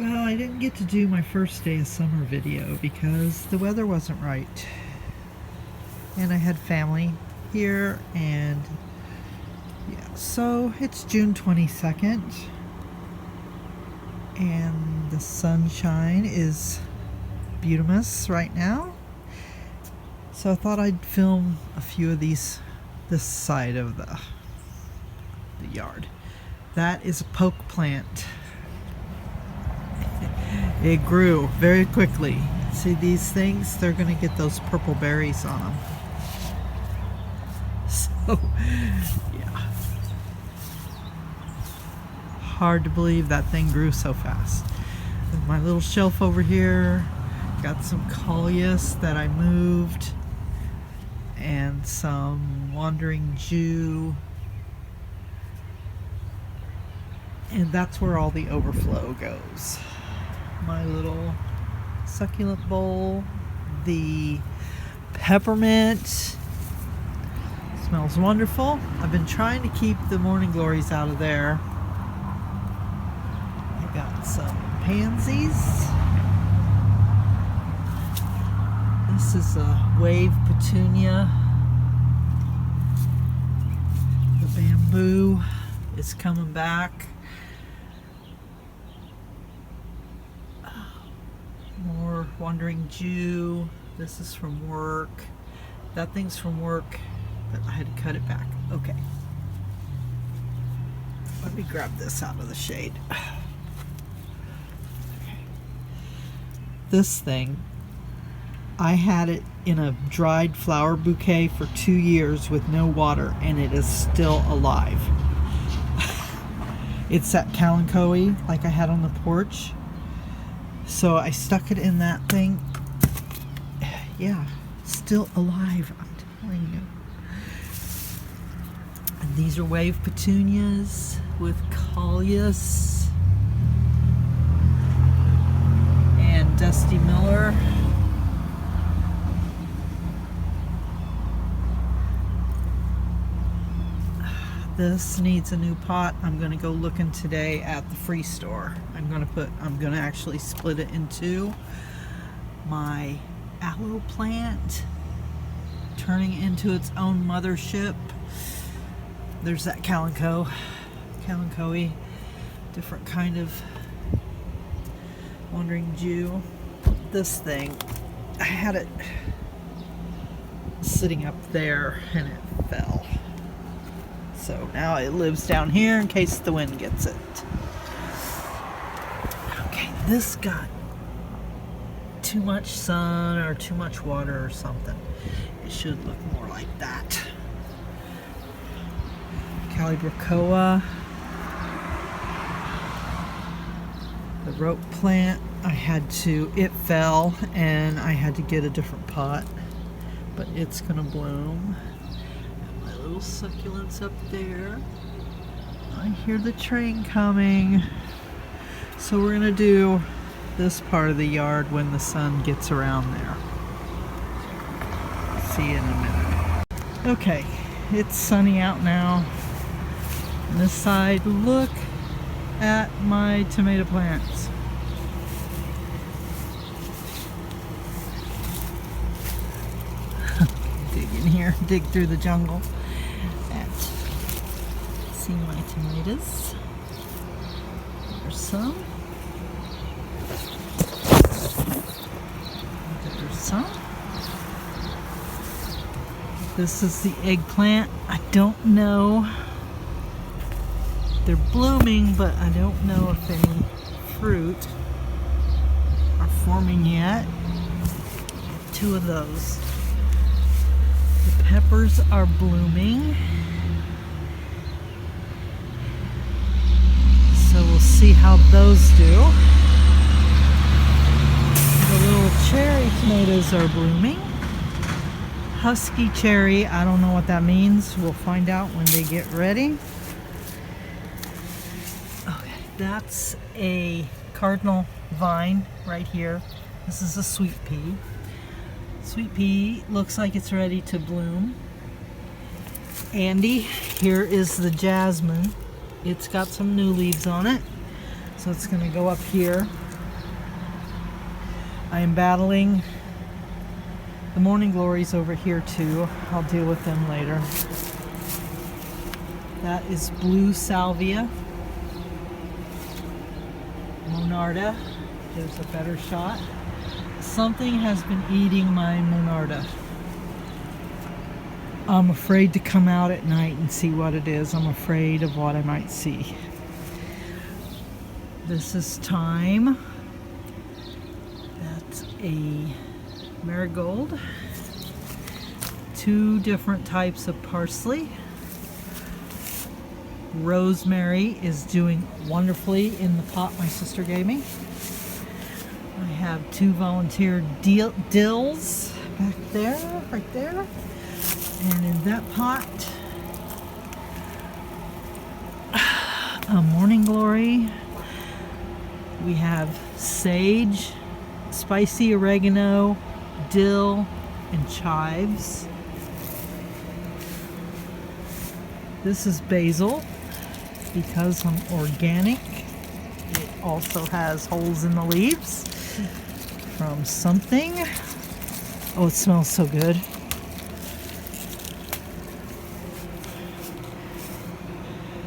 Well, I didn't get to do my first day of summer video because the weather wasn't right. And I had family here, and yeah, so it's June 22nd and the sunshine is beautiful right now. So I thought I'd film a few of these this side of the yard. That is a poke plant. It grew very quickly. See these things? They're going to get those purple berries on them. So, yeah. Hard to believe that thing grew so fast. My little shelf over here, got some Colus that I moved, and some wandering Jew. And that's where all the overflow goes. My little succulent bowl, the peppermint smells wonderful. I've been trying to keep the morning glories out of there. I got some pansies. This is a wave petunia. The bamboo is coming back. More wandering Jew. This is from work. That thing's from work, but I had to cut it back. Okay. Let me grab this out of the shade. Okay. This thing, I had it in a dried flower bouquet for 2 years with no water, and it is still alive. It's that calanchoe like I had on the porch. So I stuck it in that thing. Yeah, still alive, I'm telling you. And these are wave petunias with Colus and Dusty Miller. This needs a new pot. I'm going to go looking today at the free store. I'm going to actually split it in two. My aloe plant turning into its own mothership. There's that calanchoe, different kind of wandering Jew. This thing, I had it sitting up there and it fell. So now it lives down here in case the wind gets it. Okay, this got too much sun or too much water or something. It should look more like that. Calibrachoa. The rope plant, it fell and I had to get a different pot, but it's gonna bloom. Little succulents up there. I hear the train coming. So we're gonna do this part of the yard when the sun gets around there. See you in a minute. Okay, it's sunny out now. On this side, look at my tomato plants. Dig in here, dig through the jungle. See my tomatoes. There's some. There's some. This is the eggplant. I don't know. They're blooming, but I don't know if any fruit are forming yet. 2 of those. The peppers are blooming. So we'll see how those do. The little cherry tomatoes are blooming. Husky cherry, I don't know what that means. We'll find out when they get ready. Okay, that's a cardinal vine right here. This is a sweet pea. Sweet pea looks like it's ready to bloom. Andy, here is the jasmine. It's got some new leaves on it, so it's going to go up here. I am battling the morning glories over here too. I'll deal with them later. That is blue salvia. Monarda. There's a better shot. Something has been eating my Monarda. I'm afraid to come out at night and see what it is. I'm afraid of what I might see. This is thyme. That's a marigold. 2 different types of parsley. Rosemary is doing wonderfully in the pot my sister gave me. I have 2 volunteer dills back there, right there. And in that pot, a morning glory. We have sage, spicy oregano, dill, and chives. This is basil because I'm organic. It also has holes in the leaves from something. Oh, it smells so good.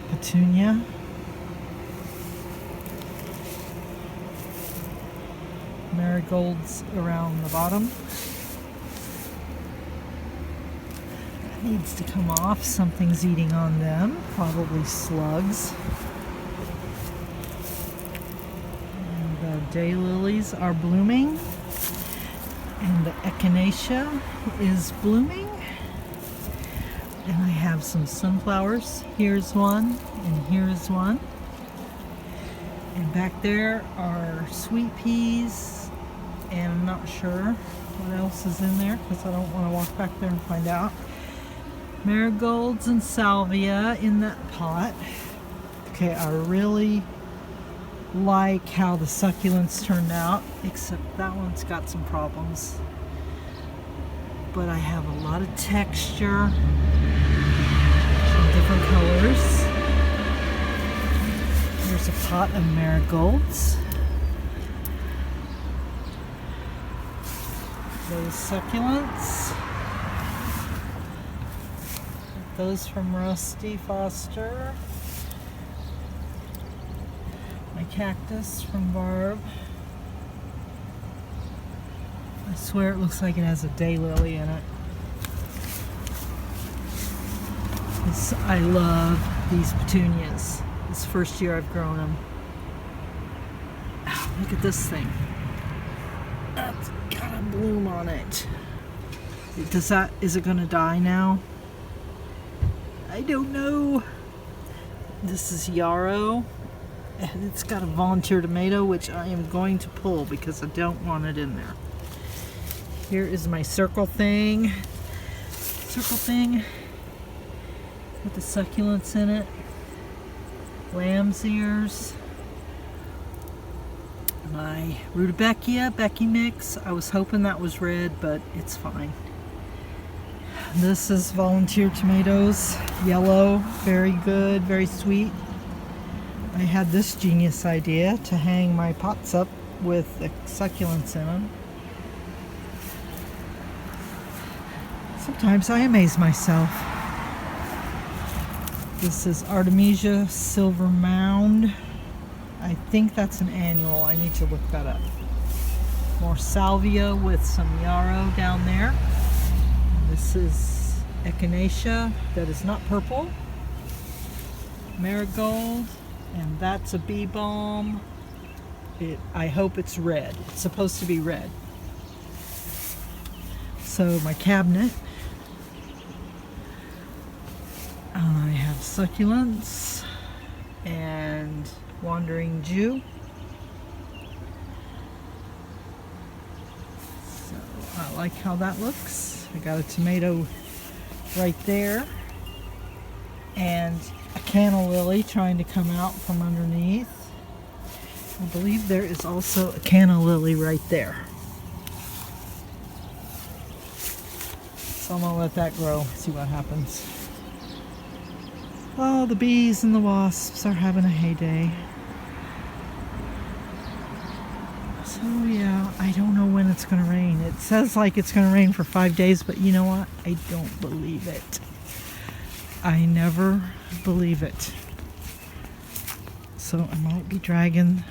Petunia. Marigolds around the bottom. That needs to come off. Something's eating on them. Probably slugs. And the daylilies are blooming. And the echinacea is blooming. And I have some sunflowers. Here's one, and here's one. And back there are sweet peas, and I'm not sure what else is in there because I don't want to walk back there and find out. Marigolds and salvia in that pot. Okay, I really like how the succulents turned out, except that one's got some problems. But I have a lot of texture, different colors. There's a pot of marigolds. Those succulents. Those from Rusty Foster. My cactus from Barb. I swear it looks like it has a daylily in it. I love these petunias. This first year I've grown them. Oh, look at this thing. That's got a bloom on it. Is it gonna die now? I don't know. This is yarrow. And it's got a volunteer tomato, which I am going to pull because I don't want it in there. Here is my circle thing. With the succulents in it. Lamb's ears. My rutabaga, Becky mix. I was hoping that was red, but it's fine. This is volunteer tomatoes. Yellow, very good, very sweet. I had this genius idea to hang my pots up with the succulents in them. Sometimes I amaze myself. This is Artemisia Silver Mound. I think that's an annual. I need to look that up. More salvia with some yarrow down there. This is echinacea that is not purple. Marigold. And that's a bee balm. I hope it's red. It's supposed to be red. So my cabinet. I have succulents and wandering Jew. So I like how that looks. I got a tomato right there. And a canna lily trying to come out from underneath. I believe there is also a canna lily right there. So I'm going to let that grow, see what happens. Oh, the bees and the wasps are having a heyday. So Oh yeah, I don't know when it's gonna rain. It says like it's gonna rain for 5 days, but you know what? I don't believe it. I never believe it. So I might be dragging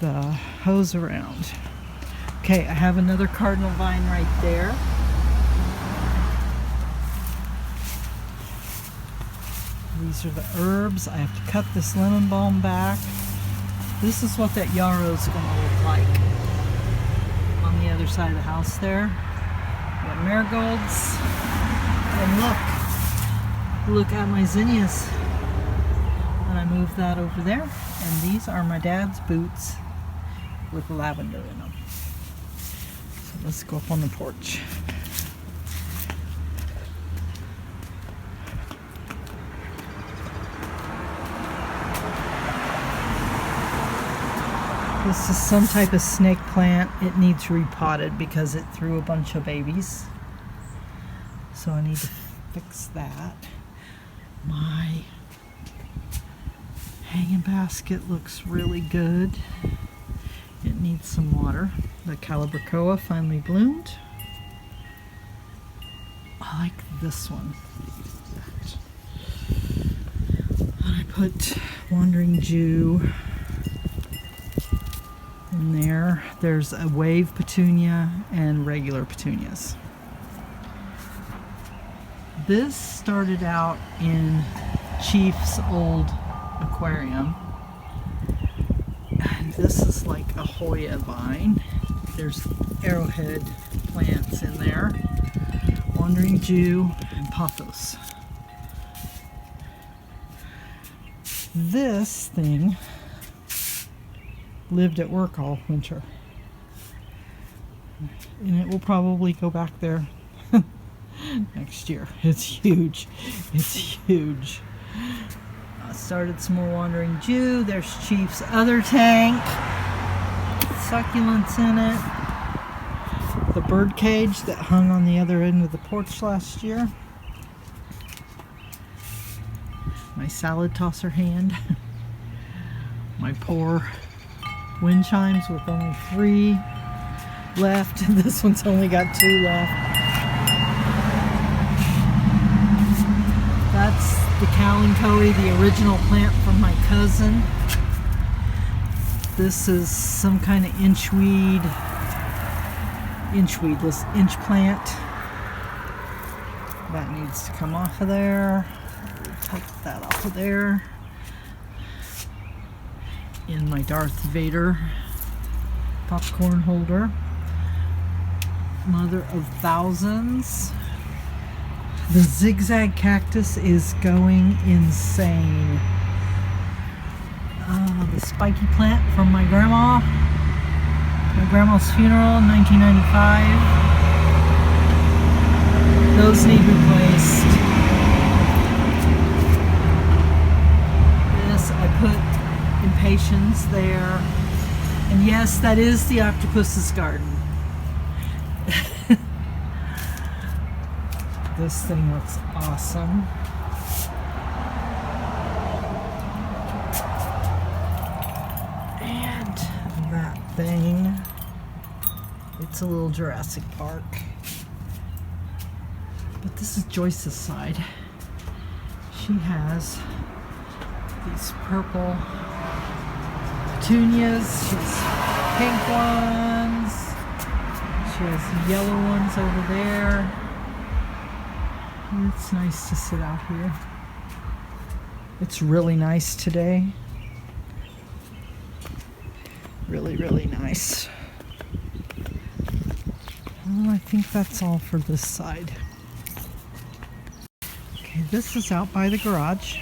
the hose around. Okay, I have another cardinal vine right there. These are the herbs. I have to cut this lemon balm back. This is what that yarrow is going to look like on the other side of the house there. We got marigolds. And look at my zinnias. And I moved that over there. And these are my dad's boots with lavender in them. So let's go up on the porch. This is some type of snake plant. It needs repotted because it threw a bunch of babies. So I need to fix that. My hanging basket looks really good. It needs some water. The calibrachoa finally bloomed. I like this one. And I put Wandering Jew in there. There's a wave petunia and regular petunias. This started out in Chief's old aquarium. And this is like a Hoya vine. There's arrowhead plants in there. Wandering Jew and pothos. This thing lived at work all winter. And it will probably go back there next year. It's huge. It's huge. I started some more Wandering Jew. There's Chief's other tank. Succulents in it. The bird cage that hung on the other end of the porch last year. My salad tosser hand. My poor wind chimes with only 3 left. This one's only got 2 left. That's the kalanchoe, the original plant from my cousin. This is some kind of inchweed, this inch plant. That needs to come off of there. Take that off of there. In my Darth Vader popcorn holder. Mother of Thousands. The zigzag cactus is going insane. The spiky plant from my grandma's funeral in 1995. Those need replaced. This I put Impatiens there. And yes, that is the octopus's garden. This thing looks awesome. And that thing, it's a little Jurassic Park. But this is Joyce's side. She has these purple petunias. She has pink ones. She has yellow ones over there. It's nice to sit out here. It's really nice today. Really, really nice. Well, I think that's all for this side. Okay, this is out by the garage.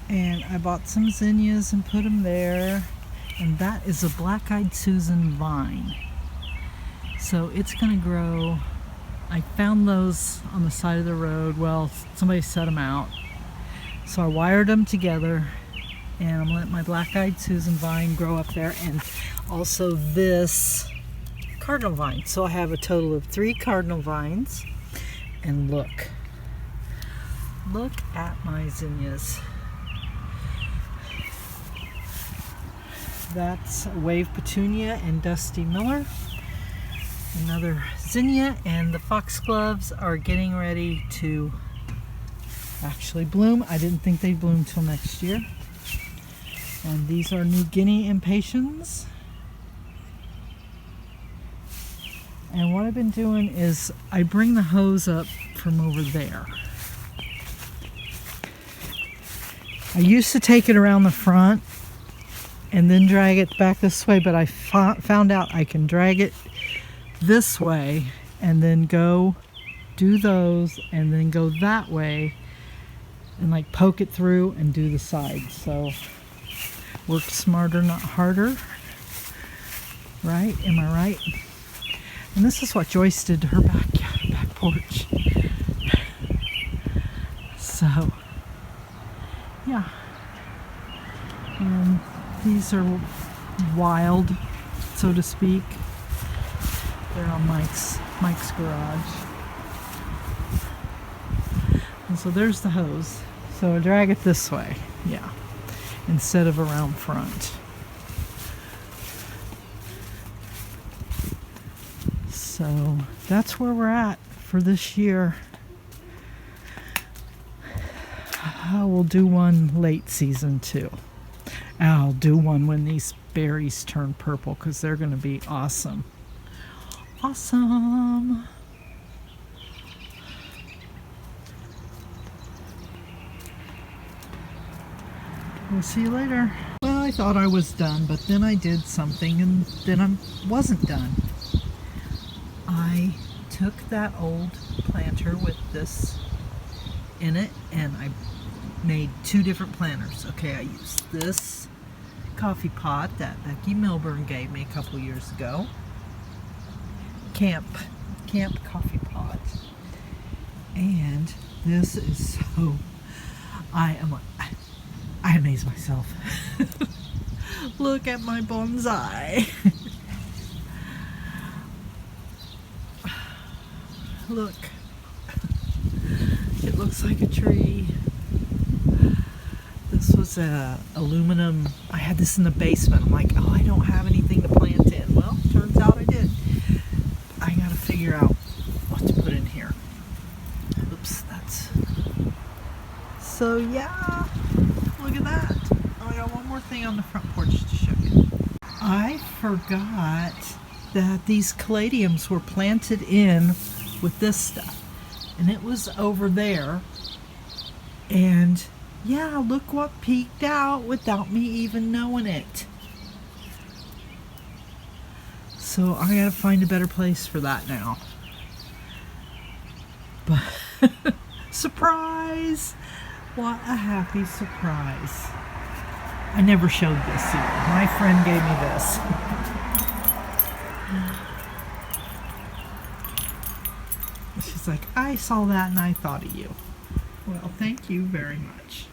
And I bought some zinnias and put them there. And that is a black-eyed Susan vine. So it's gonna grow. I found those on the side of the road. Well, somebody set them out. So I wired them together. And I'm letting my black-eyed Susan vine grow up there. And also this cardinal vine. So I have a total of 3 cardinal vines. And look. Look at my zinnias. That's a Wave Petunia and Dusty Miller. Another zinnia, and the foxgloves are getting ready to actually bloom. I didn't think they'd bloom till next year. And these are new Guinea Impatiens. And what I've been doing is I bring the hose up from over there. I used to take it around the front and then drag it back this way, but I found out I can drag it this way and then go do those and then go that way and like poke it through and do the sides. So work smarter, not harder. Right? Am I right? And this is what Joyce did to her back porch. So, yeah. And these are wild, so to speak. They're on Mike's garage. And so there's the hose. So I drag it this way, yeah, instead of around front. So that's where we're at for this year. I will do one late season too. I'll do one when these berries turn purple because they're going to be awesome. Awesome. We'll see you later. Well, I thought I was done, but then I did something and then I wasn't done. I took that old planter with this in it and I made two different planters. Okay, I used this coffee pot that Becky Milburn gave me a couple years ago. Camp coffee pot. And this is so, I amaze myself. Look at my bonsai. Look, it looks like a tree. This was a aluminum. I had this in the basement. I'm like, oh, I don't have anything to plant in. Well, turns out I did. I gotta figure out what to put in here. Oops, that's. So yeah, look at that. Oh, I got one more thing on the front porch to show you. I forgot that these caladiums were planted in with this stuff, and it was over there, and yeah, look what peeked out without me even knowing it. So I gotta find a better place for that now. But surprise! What a happy surprise. I never showed this either. My friend gave me this. She's like, I saw that and I thought of you. Well, thank you very much.